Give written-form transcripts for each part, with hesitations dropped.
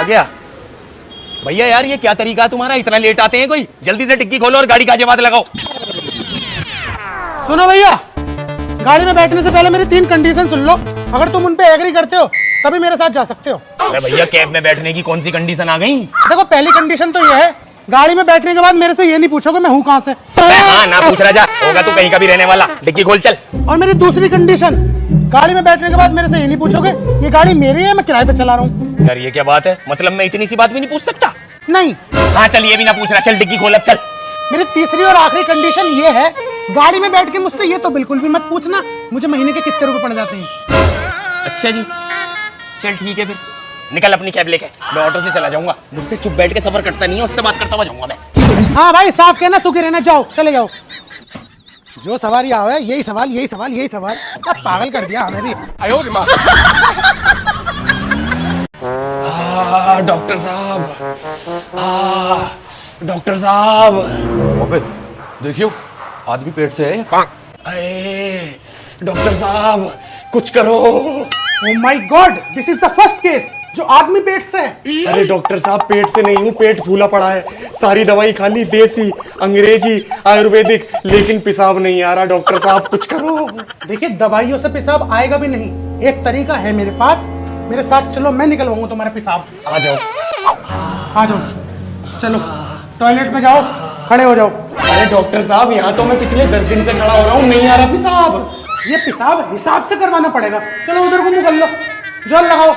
गया। भैया यार ये क्या तरीका है तुम्हारा, इतना लेट आते हैं कोई? जल्दी से डिक्की खोलो और गाड़ी कागजात लगाओ। सुनो भैया, गाड़ी में बैठने से पहले मेरी 3 कंडीशन सुन लो। अगर तुम उन पे एग्री करते हो तभी मेरे साथ जा सकते हो। अरे भैया कैब में बैठने की कौन सी कंडीशन आ गई? देखो पहली कंडीशन तो ये है, गाड़ी में बैठने के बाद मेरे से ये नहीं पूछोगे मैं हूँ कहाँ से। हाँ ना पूछ रहा जा, होगा तू कहीं का भी रहने वाला। डिक्की खोल चल। और मेरी दूसरी कंडीशन, गाड़ी में बैठने के बाद मेरे से ये नहीं पूछोगे ये गाड़ी मेरी है, मैं किराए पे चला रहा हूँ। यार ये क्या बात है, मतलब मैं इतनी सी बात भी नहीं पूछ सकता? नहीं। हाँ चल ये भी ना पूछ रहा, चल डिक्की खोल अब चल। मेरी तीसरी और आखिरी कंडीशन ये है, गाड़ी में बैठ के मुझसे ये तो बिल्कुल भी मत पूछना मुझे महीने के कितने रुपए पड़ जाते हैं। अच्छा जी चल ठीक है, फिर निकल अपनी कैब लेके, मैं ऑटो से चला जाऊंगा। मुझसे चुप बैठ के सफर करता नहीं है, उससे बात करता हुआ जाऊंगा मैं। हाँ भाई साफ कहना, सुखी रहना, जाओ चले जाओ। जो सवारी आओ है यही सवाल यही सवाल यही सवाल, क्या पागल कर दिया हमें भी। डॉक्टर साहब, डॉक्टर साहब। अबे देखियो आदमी पेट से है। अरे डॉक्टर साहब कुछ करो। Oh my God, this is the first case जो आदमी पेट से है। अरे डॉक्टर साहब पेट से नहीं हूँ, पेट फूला पड़ा है। सारी दवाई खा ली, देसी अंग्रेजी आयुर्वेदिक, लेकिन पेशाब नहीं आ रहा। डॉक्टर साहब कुछ करो। देखिए दवाइयों से पेशाब आएगा भी नहीं, एक तरीका है मेरे पास, मेरे साथ चलो मैं निकलवाऊंगा तुम्हारा पेशाब। आ जाओ आ जाओ, चलो टॉयलेट में जाओ, खड़े हो जाओ। अरे डॉक्टर साहब यहाँ तो मैं पिछले 10 दिन से खड़ा हो रहा हूँ, नहीं आ रहा पेशाब। ये पेशाब हिसाब से करवाना पड़ेगा। चलो उधर को निकल लो, जल लगाओ।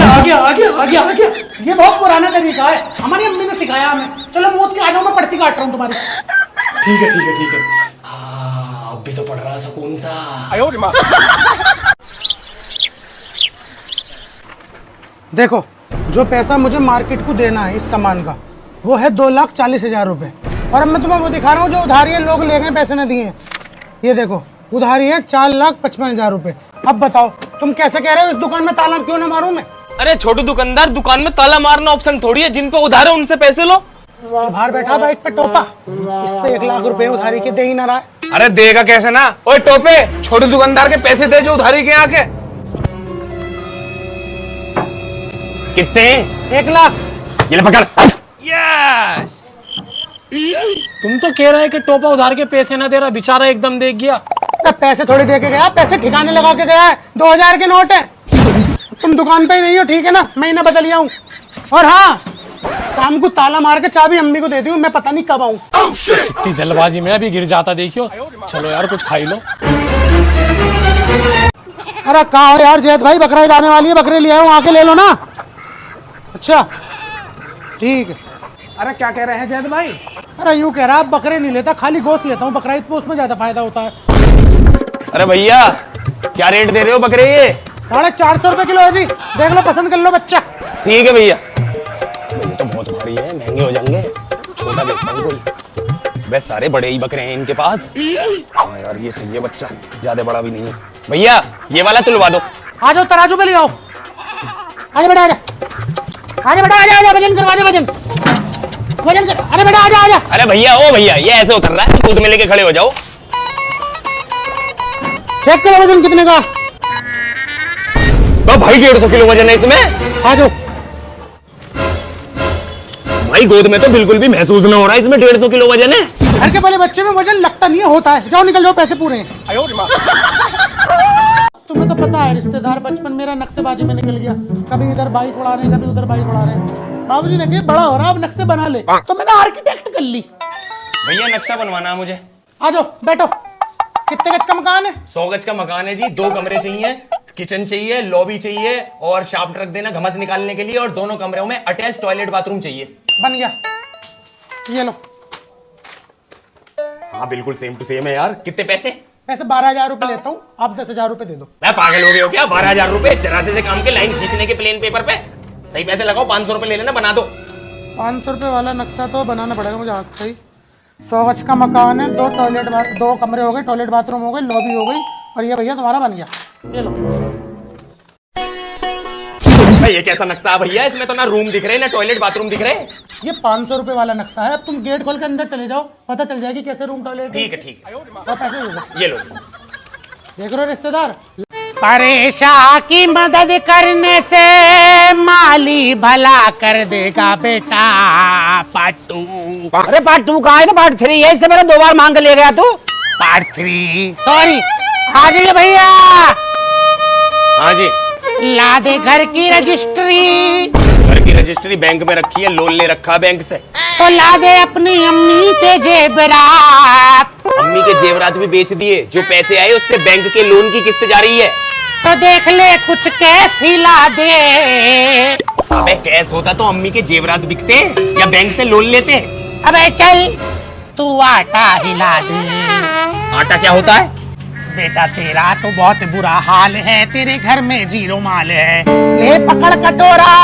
आ गया। ये बहुत पुराना तरीका है, हमारी अम्मी ने सिखाया हमें। चलो मौत के आ जाओ, मैं पर्ची काट रहा हूँ तुम्हारी। ठीक है। अब भी तो पड़ रहा सुकून सा। देखो जो पैसा मुझे मार्केट को देना है इस सामान का, वो है 2,40,000 रुपए। और अब मैं तुम्हें वो दिखा रहा हूँ जो उधारी है, लोग ले गए पैसे न दिए। ये देखो उधारी है 4,55,000 रुपए। अब बताओ तुम कैसे कह रहे हो इस दुकान में ताला क्यों ना मारूं मैं? अरे छोटू दुकानदार, दुकान में ताला मारना ऑप्शन थोड़ी है। जिन पे उधार है उनसे पैसे लो। बाहर बैठा बाइक पे टोपा, इस पे 1 लाख रुपए उधारी के दे ही ना रहा है। अरे देगा कैसे ना। ओए टोपे, छोटू दुकानदार के पैसे दे जो उधारी के आके। कितने? 1 लाख। ये ले पकड़। यस। तुम तो कह रहे हैं कि टोपा उधार के पैसे ना दे रहा, बेचारा एकदम देख गया। पैसे थोड़ी दे के गया, पैसे ठिकाने लगा के गया है। 2,000 के नोट है। तुम दुकान पे ही नहीं हो, ठीक है ना, महीना बदल आऊं। और हाँ शाम को ताला मार के चाबी अम्मी को दे दी, मैं पता नहीं कब आऊं। इतनी जल्दबाजी में अभी गिर जाता देखियो। चलो यार कुछ खाई लो। अरे कहाँ हो यार जैद भाई, बकरा जाने वाली है, बकरे ले आऊं, आके ले लो ना। अच्छा ठीक है। अरे क्या कह रहे हैं जैद भाई? अरे यूं कह रहा बकरे नहीं लेता, खाली गोश्त लेता हूँ। बकरा तो उसमें ज्यादा फायदा होता है। अरे भैया क्या रेट दे रहे हो बकरे ये? 450 रुपए किलो है जी, देख लो पसंद कर लो बच्चा। ठीक है भैया। ये तो बहुत भारी है, महंगे हो जाएंगे। छोटा देखता हूँ कोई, बस सारे बड़े ही बकरे हैं इनके पास। हाँ यार ये सही है बच्चा, ज्यादा बड़ा भी नहीं है। भैया ये वाला तुलवा दो। आ जाओ तराजू पे ले आओ। आजा बेटा आजा, वजन करवा दे, वजन कर। अरे बेटा आजा। अरे भैया ओ भैया ये ऐसे उतर रहा है, दूध में लेके खड़े हो जाओ। चेक करो वजन कितने का। भाई 150 किलो वजन है इसमें। आ जाओ भाई गोद में तो बिल्कुल भी महसूस नहीं हो रहा है, इसमें 150 किलो वजन है। घर के पहले बच्चे में वजन लगता नहीं है, होता है। जाओ निकल जाओ, पैसे पूरे हैं। तुम्हें तो पता है रिश्तेदार बचपन मेरा नक्शेबाजी में निकल गया। कभी इधर बाइक उड़ा रहे हैं, कभी उधर बाइक उड़ा रहे हैं। बाबूजी ने कहा बड़ा हो रहा अब नक्शे बना ले, तो मैंने आर्किटेक्ट कर ली। भैया नक्शा बनवाना है मुझे। आ जाओ बैठो। कितने गज का मकान है? 100 गज का मकान है जी। 2 कमरे चाहिए, किचन चाहिए, लॉबी चाहिए और शाफ्ट रख देना घमस निकालने के लिए, और दोनों कमरों में अटैच टॉयलेट बाथरूम चाहिए। बन गया, ये लो। हाँ बिल्कुल सेम टू सेम है यार। कितने पैसे? पैसे 12,000 रुपए लेता हूँ, आप 10,000 रुपए दे दो। मैं पागल हो गए हो क्या? 12,000 रुपए जरा से काम के लाइन खींचने के प्लेन पेपर पे? सही पैसे लगाओ, 500 रुपए ले लेना, बना दो। 500 रुपए वाला नक्शा तो बनाना पड़ेगा मुझे आज से ही। 100 गज का मकान है, 2 कमरे हो गए, टॉयलेट बाथरूम हो गए, लॉबी हो गई, और ये भैया तुम्हारा बन गया। ये लो। भाई ये कैसा नक्शा है भैया? इसमें तो ना रूम दिख रहे ना टॉयलेट बाथरूम दिख रहे। ये 500 रुपए वाला नक्शा है। अब तुम गेट खोल के अंदर चले जाओ, पता चल जाएगी कैसे रूम टॉयलेट। ठीक है और पैसे दे दो। ये लो। देख रहे हो रिश्तेदार, परेशान की मदद करने से माली भला कर देगा बेटा। पार्ट 2। अरे पार्ट 2 कहाँ है? तो पार्ट 3 है, इससे मैंने 2 बार मांग के ले गया तू। Part 3 sorry. आ जाइए भैया। हाँ जी। ला दे घर की रजिस्ट्री। घर की रजिस्ट्री बैंक में रखी है, लोन ले रखा बैंक से। तो ला दे अपनी अम्मी के जेवरात। अम्मी के जेवरात भी बेच दिए, जो पैसे आए उससे बैंक के लोन की किस्त जा रही है। तो देख ले कुछ कैश हिला दे। अबे कैश होता तो अम्मी के जेवरात बिकते या बैंक से लोन लेते। अबे चल तू आटा हिला दे। आटा क्या होता है? बेटा तेरा तो बहुत बुरा हाल है, तेरे घर में जीरो माल है। ले पकड़ कटोरा,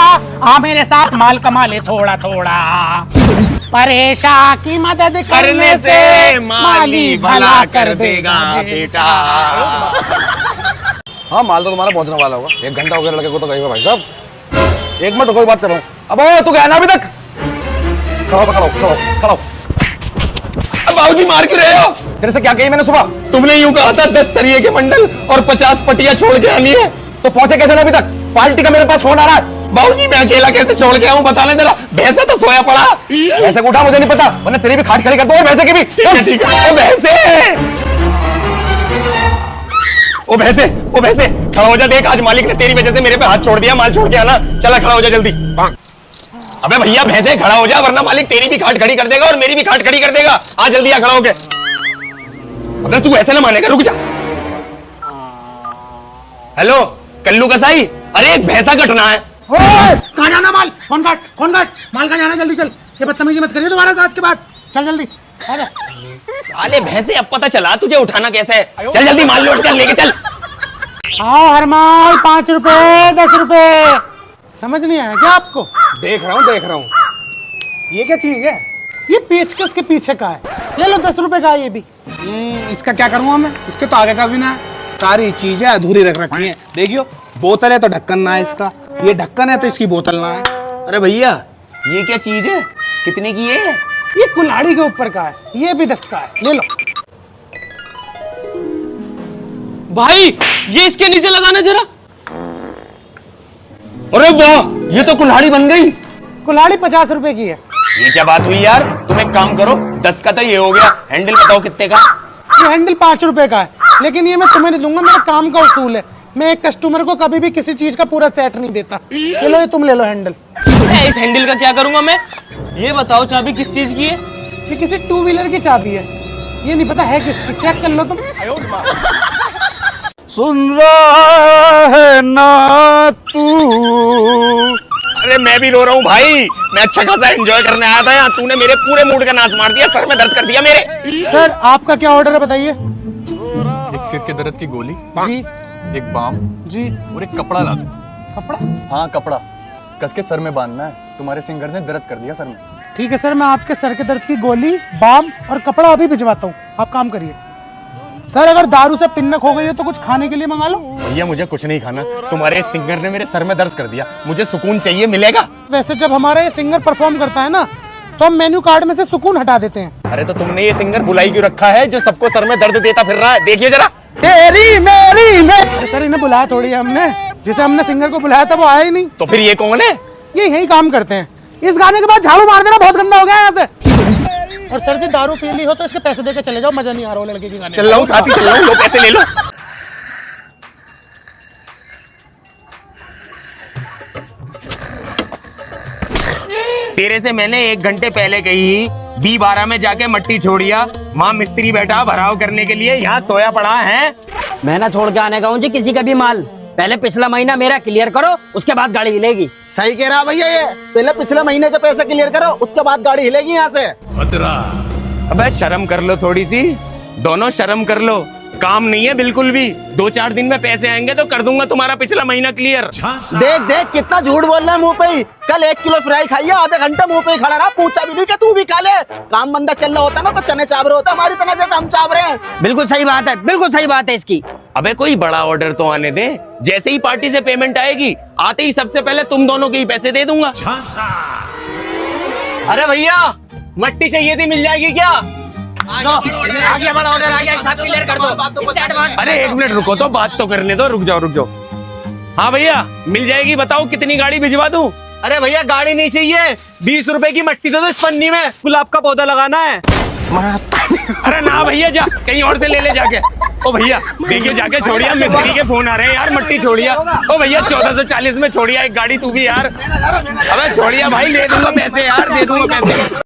आ मेरे साथ माल कमा ले थोड़ा थोड़ा। परेशान की मदद करने से माली भला कर देगा बेटा। हाँ माल तो तुम्हारा पहुंचने वाला होगा, 1 घंटा हो गया लड़के को तो गए हुए भाई साहब। 1 मिनट कोई बात कर रहा हूँ। अब तू गया ना अभी तक? खड़ो। अब बाबूजी मार क्यों रहे हो? तेरे से क्या कही मैंने सुबह? तुमने यूं कहा था 10 सरिये के मंडल और 50 पटिया छोड़ के आनी है। तो पहुंचे कैसे ना अभी तक? पार्टी का मेरे पास फोन आ रहा है। बाबूजी मैं अकेला कैसे छोड़ के आऊं, बता ले जरा। भैंसा तो सोया पड़ा। भैंसे को उठा, मुझे नहीं पता, वरना तेरी भी खाट खड़ी कर दो भैंसे की भी। ठीक है। ओ भैंसे खड़ा हो जा। देख आज मालिक ने तेरी वजह से मेरे पे हाथ छोड़ दिया। माल छोड़ के आना। चला खड़ा हो जा जल्दी। अबे भैया भैंसे खड़ा हो जा, वरना मालिक तेरी भी खाट खड़ी कर देगा और मेरी भी खाट खड़ी कर देगा। आ जल्दी आ खड़ा हो के। अबे तू ऐसे ना मानेगा, रुक जा। हेलो कल्लू कसाई, अरे एक भैंसा कटना है। कहाँ जाना? माल फोन काट माल कहाँ जाना? जल्दी चल। ये बदतमीजी मत करिए दोबारा से आज के बाद। चल जल्दी आजा। साले भैंसे अब पता चला तुझे उठाना कैसे है। चल जल्दी माल लोड कर, लेके चल। आओ हर माल 5 रुपए 10 रुपए। समझ नहीं आया क्या आपको? देख रहा हूँ। ये क्या चीज है? ये पेचकस के पीछे का है। ले लो 10 रुपए का ये भी। इसका क्या करूँगा मैं? इसके तो आगे का भी ना है। सारी चीजें अधूरी रख रखी हैं। देखियो बोतल है तो ढक्कन ना है इसका, ये ढक्कन है तो इसकी बोतल ना है। अरे भैया ये क्या चीज है? कितने की है? ये कुल्हाड़ी के ऊपर का है, ये भी 10 का है। ले लो। भाई ये इसके नीचे लगाना जरा। अरे वाह, ये तो कुल्हाड़ी बन गई। कुल्हाड़ी 50 रुपए की है। ये क्या बात हुई यार? तुम एक काम करो, 10 का तो ये हो गया। हैंडल बताओ कितने का? ये हैंडल 5 रुपए का है, लेकिन ये मैं तुम्हें नहीं दूंगा, मेरा काम का उसूल है। मैं एक कस्टमर को कभी भी किसी चीज का पूरा सेट नहीं देता। चलो ये तुम ले लो हैंडल। इस हैंडल का क्या करूंगा मैं? ये बताओ चाबी किस चीज की है? ये किसी 2 व्हीलर की चाबी है। ये नहीं पता है किसकी, चेक कर लो तुम। सुन रहा है ना तू? अरे मैं भी रो रहा हूँ भाई, मैं अच्छा खासा एंजॉय करने आया था यहाँ, तूने मेरे पूरे मूड का नाश मार दिया, सर में दर्द कर दिया मेरे। सर आपका क्या ऑर्डर है बताइए। एक सिर के दर्द की गोली जी एक बाम जी। और एक कपड़ा ला दे। कपड़ा? हाँ कपड़ा कस के सर में बांधना है, तुम्हारे सिंगर ने दर्द कर दिया सर में। ठीक है सर, मैं आपके सर के दर्द की गोली, बाम और कपड़ा अभी भिजवाता हूँ। आप काम करिए। सर अगर दारू से पिन्नक हो गई है तो कुछ खाने के लिए मंगा लो। भैया मुझे कुछ नहीं खाना, तुम्हारे सिंगर ने मेरे सर में दर्द कर दिया, मुझे सुकून चाहिए, मिलेगा? वैसे जब हमारा ये सिंगर परफॉर्म करता है ना, तो हम मेन्यू कार्ड में से सुकून हटा देते हैं। अरे तो तुमने ये सिंगर बुलाई क्यों रखा है जो सबको सर में दर्द देता फिर रहा है? देखिए जरा। तेरी मेरी मैं। सर इन्हें बुलाया थोड़ी है हमने, जिसे हमने सिंगर को बुलाया था वो आया ही नहीं। तो फिर ये कौन है? ये यही काम करते हैं। इस गाने के बाद झाड़ू मार देना, बहुत गंदा हो गया यहाँ से। और सर जी दारू पी ली हो तो इसके पैसे देके चले जाओ, मजा नहीं आ रहा हो लड़के के गाने। चल रहा हूँ साथ ही चल रहा हूँ, लो पैसे ले लो। तेरे से मैंने 1 घंटे पहले कही B12 में जाके मट्टी छोड़िया, वहाँ मिस्त्री बैठा भराव करने के लिए, यहाँ सोया पड़ा है। मैं ना छोड़ के आने का हूँ जी किसी का भी माल। पहले पिछला महीना मेरा क्लियर करो, उसके बाद गाड़ी हिलेगी। सही कह रहा भैया, ये पहले पिछले महीने के पैसे क्लियर करो, उसके बाद गाड़ी हिलेगी यहाँ से। अबे शर्म कर लो थोड़ी सी, दोनों शर्म कर लो। काम नहीं है बिल्कुल भी, 2-4 दिन में पैसे आएंगे तो कर दूंगा तुम्हारा पिछला महीना क्लियर। देख देख कितना झूठ बोल रहा है मुंह पे ही। कल 1 किलो फ्राई खाई, आधे घंटे मुंह पे ही खड़ा रहा, पूछा भी नहीं कि तू भी खा ले। काम बंदा चल रहा होता ना तो चने चावरे होता, हमारी तरह जैसे हम चाव रहे हैं। बिल्कुल सही बात है, बिल्कुल सही बात है इसकी। अबे कोई बड़ा ऑर्डर तो आने दे, जैसे ही पार्टी से पेमेंट आएगी आते ही सबसे पहले तुम दोनों के ही पैसे दे दूंगा। अरे भैया मट्टी चाहिए थी, मिल जाएगी क्या? लो, आ गया बड़ा ऑर्डर आ गया, हिसाब क्लियर कर दो। इससे एडवांस अरे 1 मिनट रुको तो, बात तो करने दो, रुक जाओ। हाँ भैया मिल जाएगी, बताओ कितनी गाड़ी भिजवा दूं? अरे भैया गाड़ी नहीं चाहिए, 20 रुपए की मट्टी दे दो इस पन्नी में, गुलाब का पौधा लगाना है। अरे ना भैया, जा कहीं और से ले जाके। ओ भैया देखिए, जाके छोड़िया, मिस्त्री के फोन आ रहे हैं यार, मट्टी छोड़िया। ओ भैया 1440 में छोड़िया एक गाड़ी, तू भी यार। अबे छोड़िया भाई, ले दूंगा पैसे यार, दे दूंगा पैसे।